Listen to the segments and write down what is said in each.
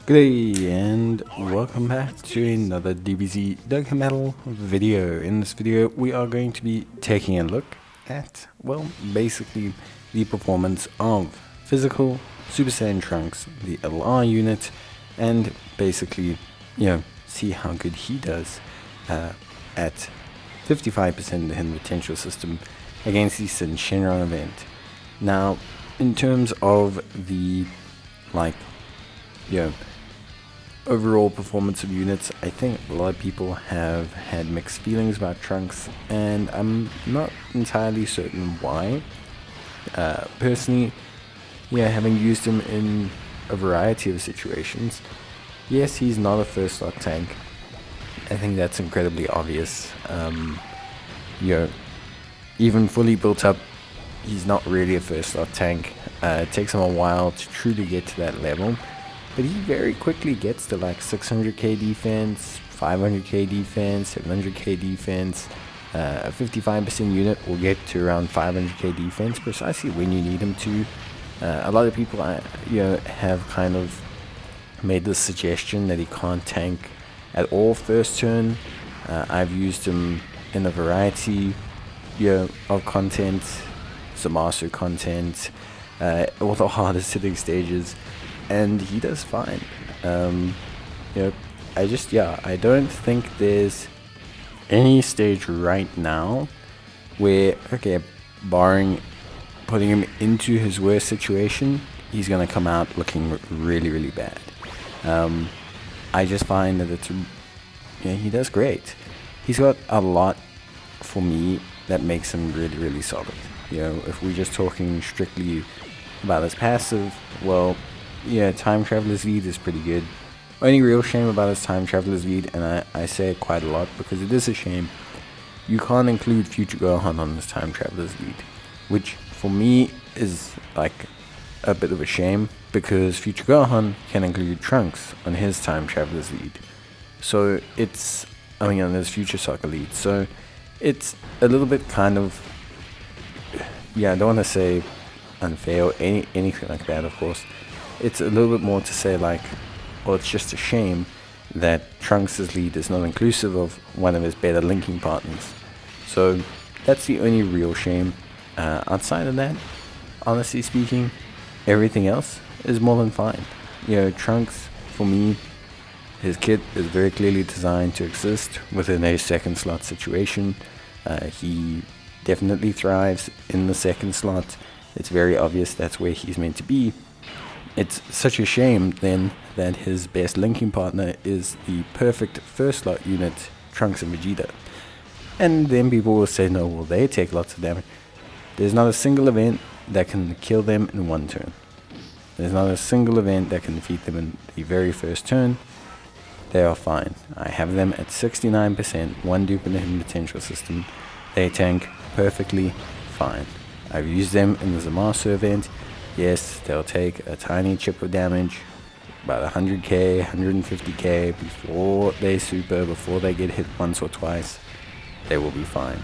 Good day and welcome back to another Dbz Dokkan Metal video. In this video we are going to be taking a look at, well, basically the performance of physical Super Saiyan Trunks, the LR unit, and basically, see how good he does at 55% the hidden potential system against the Syn Shenron event. Now, in terms of the, overall performance of units, I think a lot of people have had mixed feelings about Trunks, and I'm not entirely certain why. Personally, having used him in a variety of situations, yes, he's not a first slot tank. I think that's incredibly obvious. Even fully built up, he's not really a first slot tank. It takes him a while to truly get to that level, but he very quickly gets to like 600k defense, 500k defense, 700k defense. A 55% unit will get to around 500k defense precisely when you need him to. A lot of people have kind of made the suggestion that he can't tank at all first turn. I've used him in a variety of content, Zamasu content, all the hardest hitting stages, and he does fine. I don't think there's any stage right now where, barring putting him into his worst situation, he's gonna come out looking really, really bad. I just find that he does great. He's got a lot for me that makes him really, really solid. If we're just talking strictly about his passive, well, Time Traveler's Lead is pretty good. Only real shame about his Time Traveler's Lead, and I say it quite a lot because it is a shame, you can't include Future Gohan on his Time Traveler's Lead, which for me is like a bit of a shame, because Future Gohan can include Trunks on his Time Traveler's Lead. So on his Future Soccer Lead. So it's a little bit kind of, I don't want to say unfair or anything like that, of course. It's a little bit more to say it's just a shame that Trunks' lead is not inclusive of one of his better linking partners. So that's the only real shame. Outside of that, honestly speaking, everything else is more than fine. Trunks, for me, his kit is very clearly designed to exist within a second slot situation. He definitely thrives in the second slot. It's very obvious that's where he's meant to be. It's such a shame then that his best linking partner is the perfect first slot unit, Trunks and Vegeta. And then people will say, no, well, they take lots of damage. There's not a single event that can kill them in one turn. There's not a single event that can defeat them in the very first turn. They are fine. I have them at 69%, one dupe in the hidden potential system. They tank perfectly fine. I've used them in the Zamasu event. Yes, they'll take a tiny chip of damage, about 100k, 150k, before they get hit once or twice. They will be fine.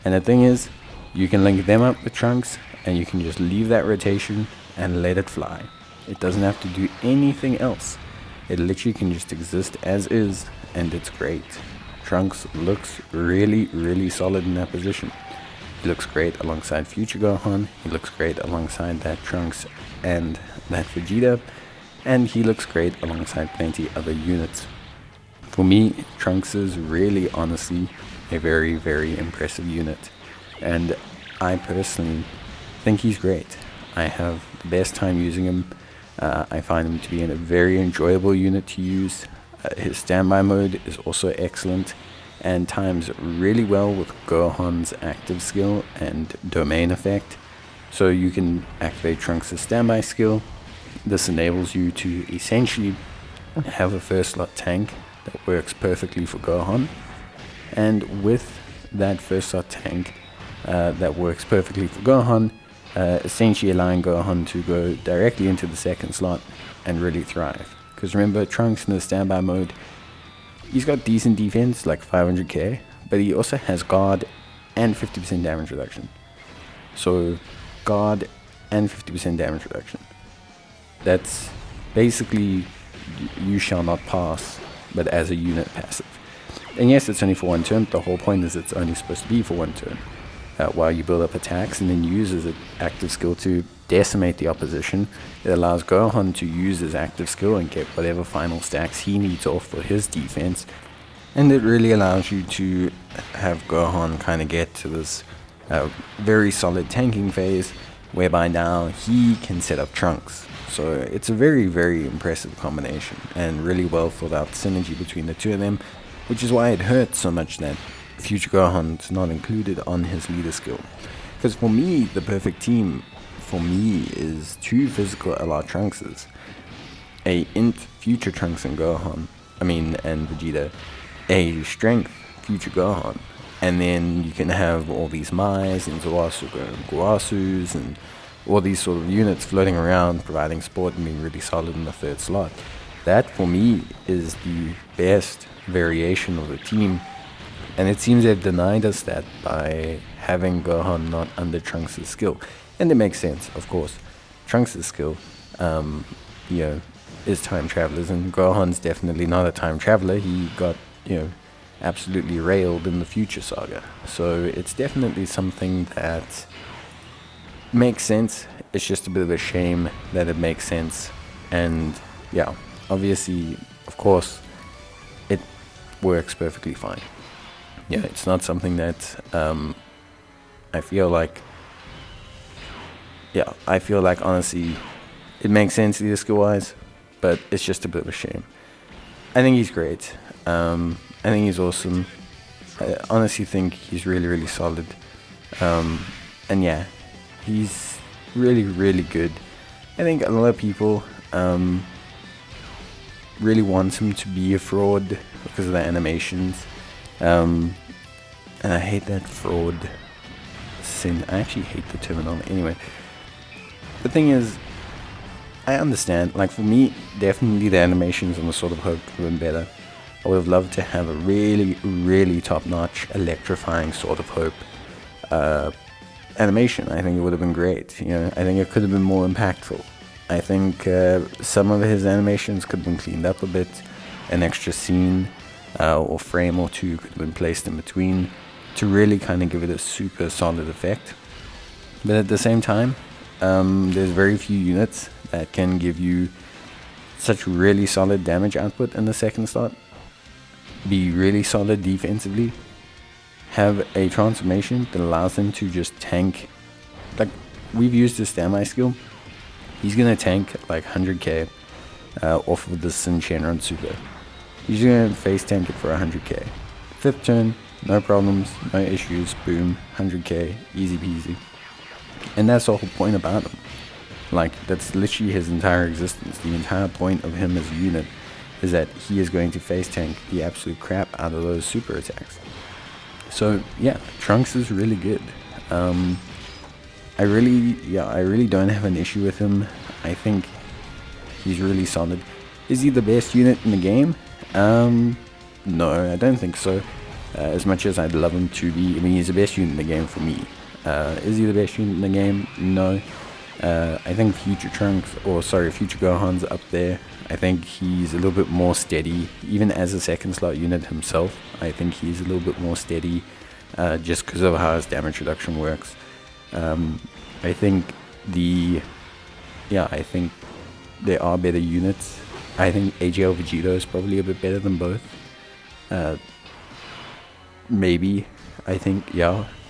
And the thing is, you can link them up with Trunks, and you can just leave that rotation and let it fly. It doesn't have to do anything else. It literally can just exist as is, and it's great. Trunks looks really, really solid in that position. He looks great alongside Future Gohan, he looks great alongside that Trunks and that Vegeta, and he looks great alongside plenty other units. For me, Trunks is really, honestly, a very, very impressive unit, and I personally think he's great. I have the best time using him. I find him to be a very enjoyable unit to use. His standby mode is also excellent and times really well with Gohan's active skill and domain effect. So you can activate Trunks' standby skill. This enables you to essentially have a first slot tank that works perfectly for Gohan. And with that first slot tank that works perfectly for Gohan, essentially allowing Gohan to go directly into the second slot and really thrive. Because remember, Trunks in the standby mode, he's got decent defense, like 500k, but he also has guard and 50% damage reduction. So guard and 50% damage reduction. That's basically you shall not pass, but as a unit passive. And yes, it's only for one turn. The whole point is it's only supposed to be for one turn. While you build up attacks and then use his active skill to decimate the opposition, it allows Gohan to use his active skill and get whatever final stacks he needs off for his defense. And it really allows you to have Gohan kind of get to this very solid tanking phase, whereby now he can set up Trunks. So it's a very, very impressive combination and really well thought out synergy between the two of them, which is why it hurts so much that Future Gohan's not included on his leader skill. Because for me, the perfect team for me is two physical LR Trunkses, a int Future Trunks and and Vegeta, a strength Future Gohan, and then you can have all these Mai's and Zoasuga and Guasus and all these sort of units floating around, providing support and being really solid in the third slot. That, for me, is the best variation of the team, and it seems they've denied us that by having Gohan not under Trunks' skill. And it makes sense, of course. Trunks' skill, is time travelers, and Gohan's definitely not a time traveler. He got, absolutely railed in the Future Saga. So it's definitely something that makes sense. It's just a bit of a shame that it makes sense. And yeah, obviously, of course, it works perfectly fine. Yeah, it's not something that I feel like honestly it makes sense either skill wise, but it's just a bit of a shame. I think he's great. I think he's awesome. I honestly think he's really, really solid. And yeah, he's really, really good. I think a lot of people really want him to be a fraud because of the animations. And I hate that fraud sin. I actually hate the terminology. Anyway, the thing is, I understand. Like, for me, definitely the animations on the Sword of Hope would have been better. I would have loved to have a really, really top-notch, electrifying Sword of Hope animation. I think it would have been great. I think it could have been more impactful. I think some of his animations could have been cleaned up a bit. An extra scene or frame or two could have been placed in between to really kind of give it a super solid effect. But at the same time, there's very few units that can give you such really solid damage output in the second slot, be really solid defensively, have a transformation that allows them to just tank. Like, we've used the Stamai skill. He's going to tank like 100k off of the Syn Shenron Super. He's going to face tank it for 100k. Fifth turn, no problems, no issues, boom, 100k, easy peasy. And that's the whole point about him. Like, that's literally his entire existence. The entire point of him as a unit is that he is going to face tank the absolute crap out of those super attacks. So yeah, Trunks is really good. I really don't have an issue with him. I think he's really solid. Is he the best unit in the game? No, I don't think so. As much as I'd love him to be, he's the best unit in the game for me. Is he the best unit in the game? No. I think Future Gohan's up there. I think he's a little bit more steady, even as a second slot unit himself. I think he's a little bit more steady, just because of how his damage reduction works. I think there are better units. I think AGL Vegito is probably a bit better than both. Maybe, I think,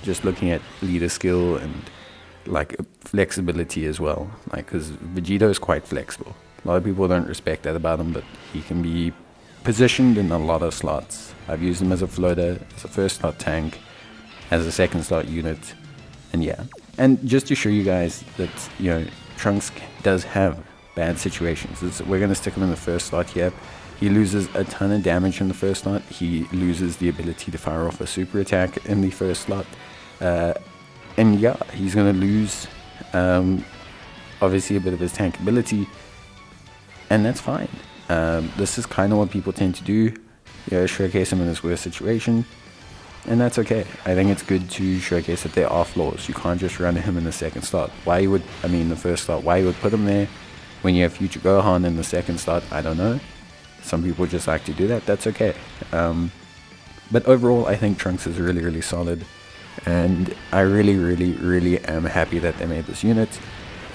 just looking at leader skill and like flexibility as well, like, because Vegito is quite flexible. A lot of people don't respect that about him, but he can be positioned in a lot of slots. I've used him as a floater, as a first slot tank, as a second slot unit, and yeah. And just to show you guys that, Trunks does have bad situations. We're going to stick him in the first slot here. He loses a ton of damage in the first slot. He loses the ability to fire off a super attack in the first slot. And yeah, he's going to lose, obviously, a bit of his tank ability. And that's fine. This is kind of what people tend to do. Showcase him in his worst situation. And that's okay. I think it's good to showcase that there are flaws. You can't just run him in the second slot. The first slot, why you would put him there, when you have Future Gohan in the second slot, I don't know. Some people just like to do that, that's okay. But overall, I think Trunks is really, really solid. And I really, really, really am happy that they made this unit.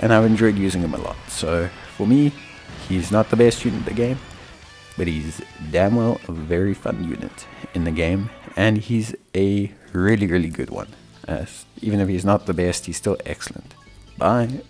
And I've enjoyed using him a lot. So for me, he's not the best unit in the game, but he's damn well a very fun unit in the game. And he's a really, really good one. Even if he's not the best, he's still excellent. Bye.